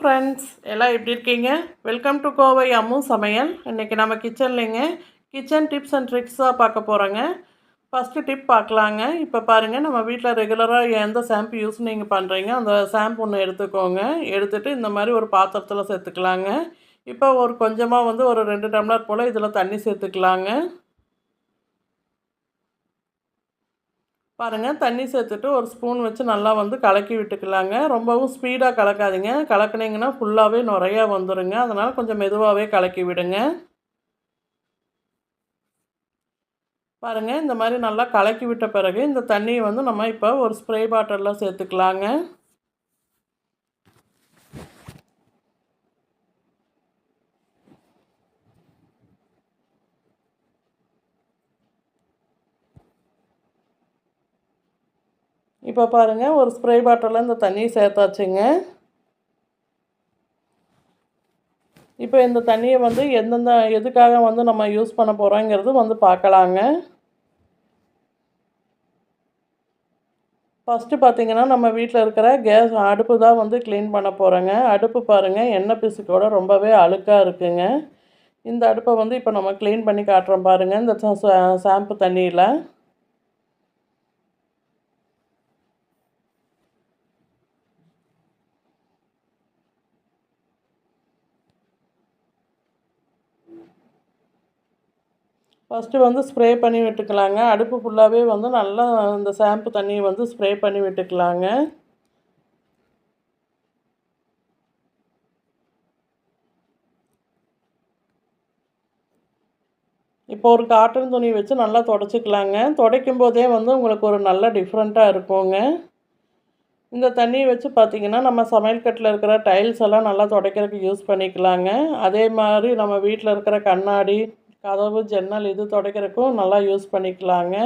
Friends, எல்லாம் எப்படி இருக்கீங்க? வெல்கம் டு கோவை அம்மு சமையல். இன்றைக்கி நம்ம கிச்சன்லேங்க கிச்சன் டிப்ஸ் அண்ட் ட்ரிக்ஸாக பார்க்க போகிறோங்க. ஃபஸ்ட்டு டிப் பார்க்கலாங்க. இப்போ பாருங்கள், நம்ம வீட்டில் ரெகுலராக எந்த ஷாம்பு யூஸ் நீங்கள் பண்ணுறீங்க, அந்த ஷாம்பு ஒன்று எடுத்துக்கோங்க. எடுத்துகிட்டு இந்த மாதிரி ஒரு பாத்திரத்தில் சேர்த்துக்கலாங்க. இப்போ ஒரு கொஞ்சமாக ஒரு 2 டம்ளர் போல் இதில் தண்ணி சேர்த்துக்கலாங்க. பாருங்கள், தண்ணி சேர்த்துட்டு ஒரு ஸ்பூன் வச்சு நல்லா கலக்கி விட்டுக்கலாங்க. ரொம்பவும் ஸ்பீடாக கலக்காதீங்க. கலக்குனீங்கன்னா ஃபுல்லாகவே நிறையா வந்துடுங்க. அதனால் கொஞ்சம் மெதுவாகவே கலக்கி விடுங்க. பாருங்கள், இந்த மாதிரி நல்லா கலக்கி விட்ட பிறகு இந்த தண்ணியை நம்ம இப்போ ஒரு ஸ்ப்ரே பாட்டிலில் சேர்த்துக்கலாங்க. இப்போ பாருங்கள், ஒரு ஸ்ப்ரே பாட்டிலில் இந்த தண்ணியை சேர்த்தாச்சுங்க. இப்போ இந்த தண்ணியை எந்தெந்த எதுக்காக நம்ம யூஸ் பண்ண போகிறோங்கிறது பார்க்கலாங்க. ஃபஸ்ட்டு பார்த்திங்கன்னா, நம்ம வீட்டில் இருக்கிற கேஸ் அடுப்பு தான் க்ளீன் பண்ண போகிறோங்க. அடுப்பு பாருங்கள், எண்ணெய் பிசுக்கோட ரொம்பவே அழுக்காக இருக்குங்க. இந்த அடுப்பை இப்போ நம்ம க்ளீன் பண்ணி காட்டுறோம் பாருங்கள், இந்த ஷாம்பு தண்ணியில். ஃபஸ்ட்டு ஸ்ப்ரே பண்ணி விட்டுக்கலாங்க. அடுப்பு ஃபுல்லாகவே நல்லா இந்த ஷாம்பு தண்ணியை ஸ்ப்ரே பண்ணி விட்டுக்கலாங்க. இப்போ ஒரு காட்டன் துணி வச்சு நல்லா துடைச்சிக்கலாங்க. துடைக்கும் போதே உங்களுக்கு ஒரு நல்ல டிஃப்ரெண்ட்டாக இருக்குங்க. இந்த தண்ணியை வச்சு பார்த்திங்கன்னா, நம்ம சமையல் கட்டில் இருக்கிற டைல்ஸ் எல்லாம் நல்லா துடைக்கிறதுக்கு யூஸ் பண்ணிக்கலாங்க. அதே மாதிரி நம்ம வீட்டில் இருக்கிற கண்ணாடி, கதவு, ஜன்னல் இது துடைக்கிறதுக்கும் நல்லா யூஸ் பண்ணிக்கலாங்க.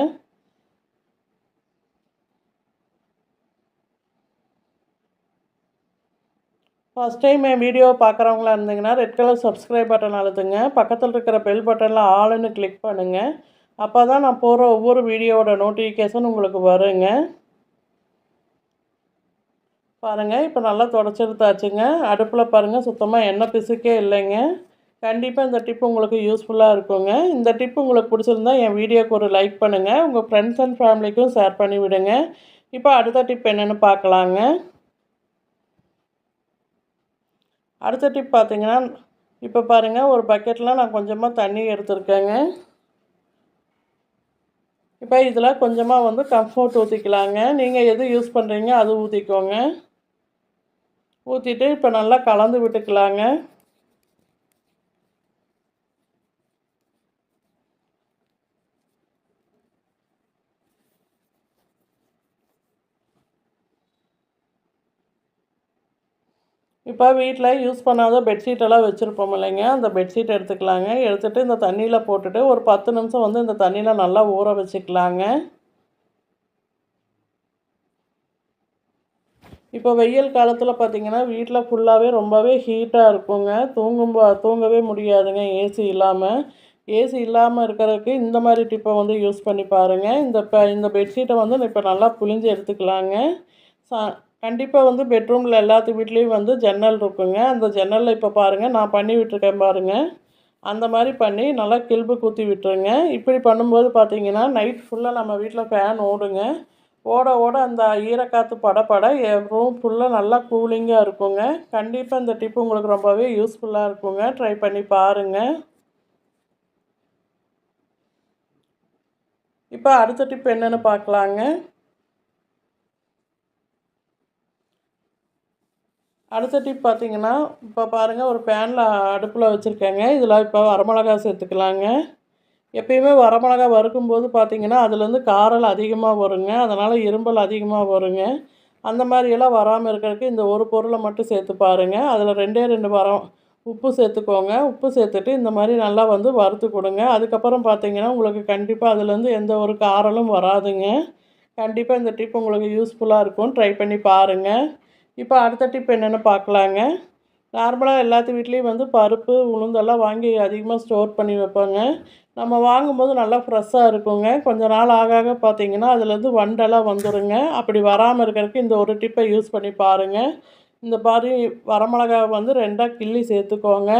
ஃபஸ்ட் டைம் என் வீடியோ பார்க்குறவங்களா இருந்தீங்கன்னா ரெட் கலர் சப்ஸ்கிரைப் பட்டன் அழுத்துங்க. பக்கத்தில் இருக்கிற பெல் பட்டனில் ஆளுன்னு கிளிக் பண்ணுங்கள். அப்போ தான் நான் போகிற ஒவ்வொரு வீடியோவோட நோட்டிஃபிகேஷன் உங்களுக்கு வருங்க. பாருங்கள், இப்போ நல்லா துடைச்செடுத்தாச்சுங்க. அடுப்பில் பாருங்கள், சுத்தமாக எண்ணெய் பிசுக்கே இல்லைங்க. கண்டிப்பாக இந்த டிப் உங்களுக்கு யூஸ்ஃபுல்லாக இருக்குங்க. இந்த டிப் உங்களுக்கு பிடிச்சிருந்தா என் வீடியோக்கு ஒரு லைக் பண்ணுங்கள். உங்கள் ஃப்ரெண்ட்ஸ் அண்ட் ஃபேமிலிக்கும் ஷேர் பண்ணி விடுங்க. இப்போ அடுத்த டிப் என்னென்னு பார்க்கலாங்க. அடுத்த டிப் பார்த்திங்கன்னா, இப்போ பாருங்கள், ஒரு பக்கெட்டில் நான் கொஞ்சமாக தண்ணி எடுத்துருக்கேங்க. இப்போ இதில் கொஞ்சமாக கம்ஃபோர்ட் ஊற்றிக்கலாங்க. நீங்கள் எது யூஸ் பண்ணுறீங்க அது ஊற்றிக்கோங்க. ஊற்றிட்டு இப்போ நல்லா கலந்து விட்டுக்கலாங்க. இப்போ வீட்டில் யூஸ் பண்ணாத பெட்ஷீட்டெல்லாம் வச்சுருப்போம் இல்லைங்க, அந்த பெட்ஷீட் எடுத்துக்கலாங்க. எடுத்துகிட்டு இந்த தண்ணியில் போட்டுட்டு ஒரு 10 நிமிஷம் இந்த தண்ணியில் நல்லா ஊற வச்சுக்கலாங்க. இப்போ வெயில் காலத்தில் பார்த்திங்கன்னா, வீட்டில் ஃபுல்லாகவே ரொம்பவே ஹீட்டாக இருக்குங்க. தூங்கவே முடியாதுங்க ஏசி இல்லாமல். ஏசி இல்லாமல் இருக்கிறதுக்கு இந்த மாதிரி டிப்பை யூஸ் பண்ணி பாருங்கள். இந்த பெட்ஷீட்டை இப்போ நல்லா புழிஞ்சு எடுத்துக்கலாங்க. கண்டிப்பாக பெட்ரூமில் எல்லாத்து வீட்லேயும் ஜன்னல் இருக்குங்க. அந்த ஜன்னலில் இப்போ பாருங்கள், நான் பண்ணி விட்டுருக்கேன் பாருங்கள். அந்த மாதிரி பண்ணி நல்லா கில்பு குத்தி விட்டுருங்க. இப்படி பண்ணும்போது பார்த்திங்கன்னா, நைட் ஃபுல்லாக நம்ம வீட்டில் ஃபேன் ஓடுங்க. ஓட ஓட அந்த ஈரக்காற்று பட ரூம் ஃபுல்லாக நல்லா கூலிங்காக இருக்குங்க. கண்டிப்பாக இந்த டிப்பு உங்களுக்கு ரொம்பவே யூஸ்ஃபுல்லாக இருக்குங்க. ட்ரை பண்ணி பாருங்கள். இப்போ அடுத்த டிப் என்னென்னு பார்க்கலாங்க. அடுத்த டிப் பார்த்திங்கன்னா, இப்போ பாருங்கள், ஒரு பேனில் அடுப்பில் வச்சுருக்கேங்க. இதில் இப்போ வரமிளகா சேர்த்துக்கலாங்க. எப்பயுமே வரமிளகா வறுக்கும்போது பார்த்திங்கன்னா, அதுலேருந்து காரல் அதிகமாக வருங்க. அதனால் இரும்பல் அதிகமாக வருங்க. அந்த மாதிரியெல்லாம் வராமல் இருக்கிறதுக்கு இந்த ஒரு பொருளை மட்டும் சேர்த்து பாருங்கள். அதில் 2 உப்பு சேர்த்துக்கோங்க. உப்பு சேர்த்துட்டு இந்த மாதிரி நல்லா வறுத்து கொடுங்க. அதுக்கப்புறம் பார்த்திங்கன்னா, உங்களுக்கு கண்டிப்பாக அதுலேருந்து எந்த ஒரு காரலும் வராதுங்க. கண்டிப்பாக இந்த டிப் உங்களுக்கு யூஸ்ஃபுல்லாக இருக்கும். ட்ரை பண்ணி பாருங்கள். இப்போ அடுத்த டிப் என்னென்னு பார்க்கலாங்க. நார்மலாக எல்லாத்து வீட்லேயும் பருப்பு, உளுந்தெல்லாம் வாங்கி அதிகமாக ஸ்டோர் பண்ணி வைப்பாங்க. நம்ம வாங்கும்போது நல்லா ஃப்ரெஷ்ஷாக இருக்குங்க. கொஞ்சம் நாள் ஆக ஆக பார்த்திங்கன்னா, அதுலேருந்து வண்டெல்லாம் வந்துடுங்க. அப்படி வராமல் இருக்கிறதுக்கு இந்த ஒரு டிப்பை யூஸ் பண்ணி பாருங்கள். இந்த மாதிரி வரமிளகாவை வந்து 2ஆக கிள்ளி சேர்த்துக்கோங்க.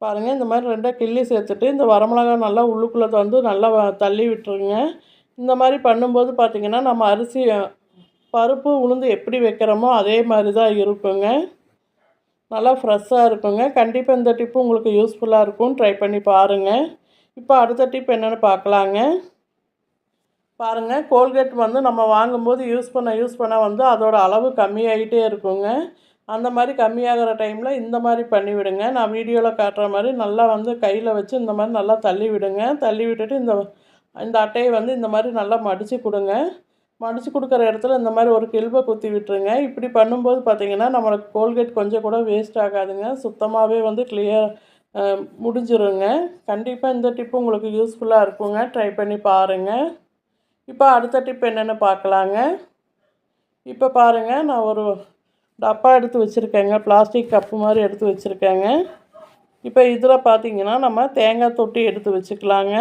பாருங்கள், இந்த மாதிரி 2ஆக கிள்ளி சேர்த்துட்டு இந்த வரமிளகா நல்லா உள்ளுக்குள்ளே வந்து நல்லா தள்ளி விட்டுருங்க. இந்த மாதிரி பண்ணும்போது பார்த்திங்கன்னா நம்ம அரிசி பருப்பு உளுந்து எப்படி வைக்கிறோமோ அதே மாதிரி தான் இருக்குங்க. நல்லா ஃப்ரெஷ்ஷாக இருக்குங்க. கண்டிப்பாக இந்த டிப்பு உங்களுக்கு யூஸ்ஃபுல்லாக இருக்கும். ட்ரை பண்ணி பாருங்கள். இப்போ அடுத்த டிப் என்னென்னு பார்க்கலாங்க. பாருங்கள், கோல்கேட் வந்து நம்ம வாங்கும்போது யூஸ் பண்ண வந்து அதோட அளவு கம்மியாகிட்டே இருக்குங்க. அந்த மாதிரி கம்மியாகிற டைமில் இந்த மாதிரி பண்ணிவிடுங்க. நான் வீடியோவில் காட்டுற மாதிரி நல்லா வந்து கையில் வச்சு இந்த மாதிரி நல்லா தள்ளி விடுங்க. தள்ளி விட்டுட்டு இந்த அட்டையை வந்து இந்த மாதிரி நல்லா மடித்து கொடுங்க. மடித்து கொடுக்குற இடத்துல இந்த மாதிரி ஒரு கில்பை குத்தி விட்டுருங்க. இப்படி பண்ணும்போது பார்த்திங்கன்னா நம்மளுக்கு கோல்கேட் கொஞ்சம் கூட வேஸ்ட் ஆகாதுங்க. சுத்தமாகவே வந்து கிளியர் முடிஞ்சிருங்க. கண்டிப்பாக இந்த டிப்பு உங்களுக்கு யூஸ்ஃபுல்லாக இருக்குங்க. ட்ரை பண்ணி பாருங்கள். இப்போ அடுத்த டிப் என்னென்னு பார்க்கலாங்க. இப்போ பாருங்கள், நான் ஒரு டப்பா எடுத்து வச்சுருக்கேங்க. பிளாஸ்டிக் கப்பு மாதிரி எடுத்து வச்சுருக்கேங்க. இப்போ இதில் பார்த்திங்கன்னா நம்ம தேங்காய் தொட்டி எடுத்து வச்சுக்கலாங்க.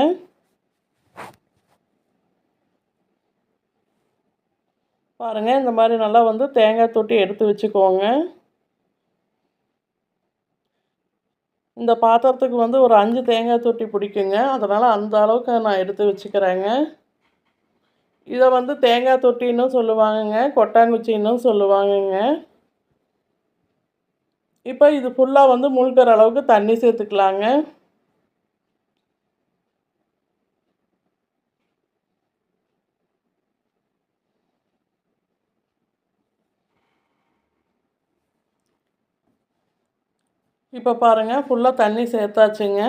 பாருங்கள், இந்த மாதிரி நல்லா வந்து தேங்காய் தொட்டி எடுத்து வச்சுக்கோங்க. இந்த பாத்திரத்துக்கு வந்து ஒரு 5 தேங்காய் தொட்டி பிடிக்குங்க. அதனால் அந்த அளவுக்கு நான் எடுத்து வச்சுக்கிறேங்க. இதை வந்து தேங்காய் தொட்டின்னு சொல்லுவாங்கங்க, கொட்டாங்குச்சின்னு சொல்லுவாங்கங்க. இப்போ இது ஃபுல்லாக வந்து மூழ்கிற அளவுக்கு தண்ணி சேர்த்துக்கலாங்க. இப்போ பாருங்கள், ஃபுல்லாக தண்ணி சேர்த்தாச்சுங்க.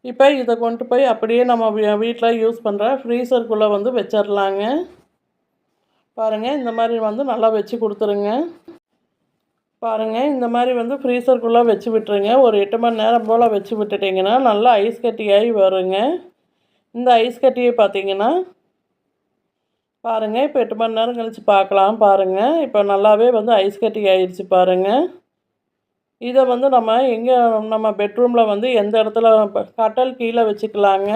இப்போ இதை கொண்டு போய் அப்படியே நம்ம வீட்டில் யூஸ் பண்ணுற ஃப்ரீசருக்குள்ளே வந்து வச்சிடலாங்க. பாருங்கள், இந்த மாதிரி வந்து நல்லா வச்சு கொடுத்துருங்க. பாருங்கள், இந்த மாதிரி வந்து ஃப்ரீசருக்குள்ளே வச்சு விட்டுருங்க. ஒரு 8 மணி நேரம் போல் வச்சு விட்டுட்டிங்கன்னா நல்லா ஐஸ் கட்டியாகி வருங்க. இந்த ஐஸ் கட்டியை பார்த்திங்கன்னா பாருங்கள், இப்போ 8 மணி நேரம் கழித்து பார்க்கலாம். பாருங்கள், இப்போ நல்லாவே வந்து ஐஸ் கட்டி ஆயிடுச்சு பாருங்கள். இதை வந்து நம்ம பெட்ரூமில் வந்து எந்த இடத்துல கட்டல் கீழே வச்சுக்கலாங்க.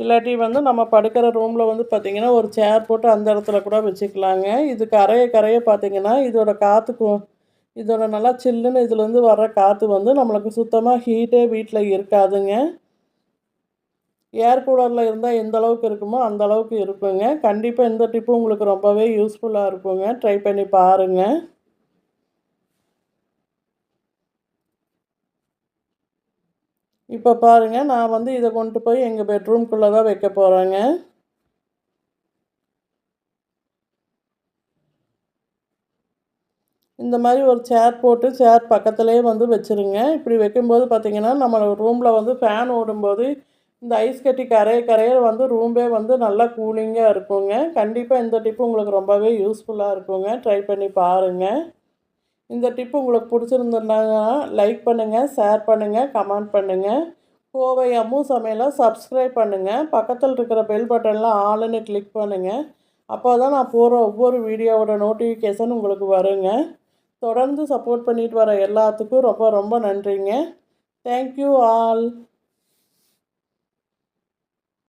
இல்லாட்டி வந்து நம்ம படுக்கிற ரூமில் வந்து பார்த்திங்கன்னா ஒரு சேர் போட்டு அந்த இடத்துல கூட வச்சுக்கலாங்க. இது கரைய பார்த்திங்கன்னா இதோட நல்லா சில்லுன்னு இதுலேருந்து வர்ற காற்று வந்து நம்மளுக்கு சுத்தமாக ஹீட்டே வீட்டில் இருக்காதுங்க. ஏர் கூலரில் இருந்தால் எந்த அளவுக்கு இருக்குமோ அந்த அளவுக்கு இருக்குங்க. கண்டிப்பாக இந்த டிப்பு உங்களுக்கு ரொம்பவே யூஸ்ஃபுல்லாக இருக்குங்க. ட்ரை பண்ணி பாருங்கள். இப்போ பாருங்கள், நான் வந்து இதை கொண்டு போய் எங்கள் பெட்ரூம்குள்ளே தான் வைக்க போகிறேங்க. இந்த மாதிரி ஒரு சேர் பக்கத்துலேயே வந்து வச்சுருங்க. இப்படி வைக்கும்போது பார்த்திங்கன்னா நம்ம ரூமில் வந்து ஃபேன் ஓடும்போது இந்த ஐஸ் கட்டி கரைய வந்து ரூம்பே வந்து நல்லா கூலிங்காக இருக்குங்க. கண்டிப்பாக இந்த டிப்பு உங்களுக்கு ரொம்பவே யூஸ்ஃபுல்லாக இருக்குங்க. ட்ரை பண்ணி பாருங்கள். இந்த டிப்பு உங்களுக்கு பிடிச்சிருந்ததுன்னா லைக் பண்ணுங்கள், ஷேர் பண்ணுங்கள், கமெண்ட் பண்ணுங்கள். கோவை அம்மு சமையலை சப்ஸ்கிரைப் பண்ணுங்கள். பக்கத்தில் இருக்கிற பெல் பட்டனில் ஆளுன்னு கிளிக் பண்ணுங்கள். அப்போ தான் நான் போகிற ஒவ்வொரு வீடியோவோட நோட்டிஃபிகேஷன் உங்களுக்கு வருங்க. தொடர்ந்து சப்போர்ட் பண்ணிட்டு வர எல்லாத்துக்கும் ரொம்ப ரொம்ப நன்றிங்க. Thank you all.